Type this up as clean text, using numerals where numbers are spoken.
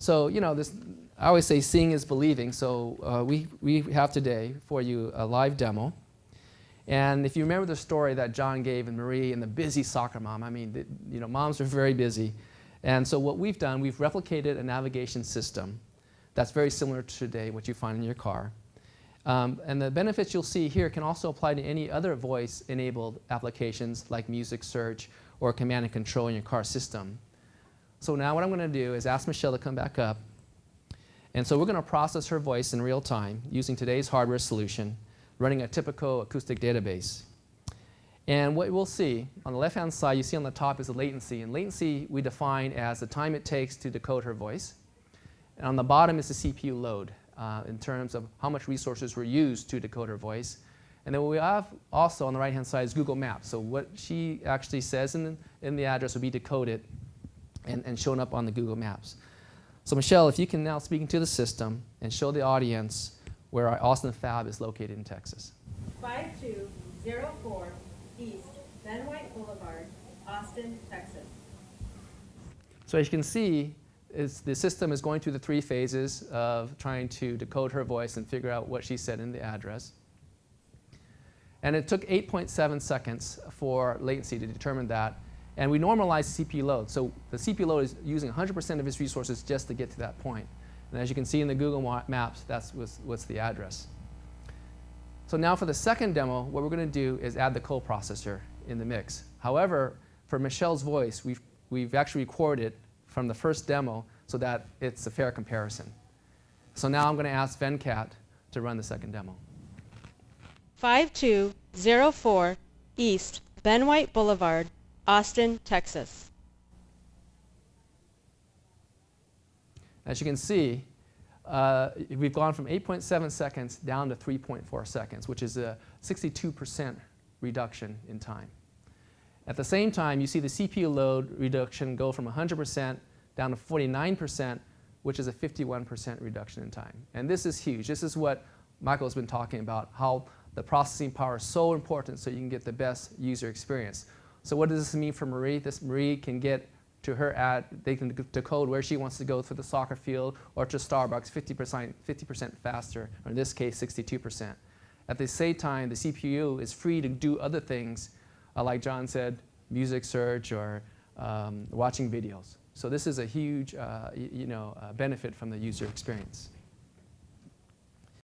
So, I always say seeing is believing. So we have today for you a live demo. And if you remember the story that John gave and Marie and the busy soccer mom, I mean, moms are very busy. And so what we've done, we've replicated a navigation system that's very similar to today, what you find in your car. And the benefits you'll see here can also apply to any other voice-enabled applications like music search or command and control in your car system. So now what I'm going to do is ask Michelle to come back up. And so we're going to process her voice in real time using today's hardware solution, running a typical acoustic database. And what we'll see, on the left-hand side, you see on the top is the latency. And latency we define as the time it takes to decode her voice. And on the bottom is the CPU load in terms of how much resources were used to decode her voice. And then what we have also on the right-hand side is Google Maps. So what she actually says in the address will be decoded and shown up on the Google Maps. So Michelle, if you can now speak into the system and show the audience where our Austin Fab is located in Texas. 5204 East Ben White Boulevard, Austin, Texas. So as you can see, the system is going through the 3 phases of trying to decode her voice and figure out what she said in the address. And it took 8.7 seconds for latency to determine that. And we normalized CPU load. So the CPU load is using 100% of its resources just to get to that point. And as you can see in the Google Maps, that's what's the address. So now for the second demo, what we're going to do is add the coprocessor in the mix. However, for Michelle's voice, we've actually recorded from the first demo so that it's a fair comparison. So now I'm going to ask Venkat to run the second demo. 5204 East Ben White Boulevard, Austin, Texas. As you can see, we've gone from 8.7 seconds down to 3.4 seconds, which is a 62% reduction in time. At the same time, you see the CPU load reduction go from 100% down to 49%, which is a 51% reduction in time. And this is huge. This is what Michael's been talking about, how the processing power is so important so you can get the best user experience. So what does this mean for Marie? Marie can get to her they can decode where she wants to go to the soccer field or to Starbucks 50% faster, or in this case, 62%. At the same time, the CPU is free to do other things, like John said, music search or watching videos. So this is a huge benefit from the user experience.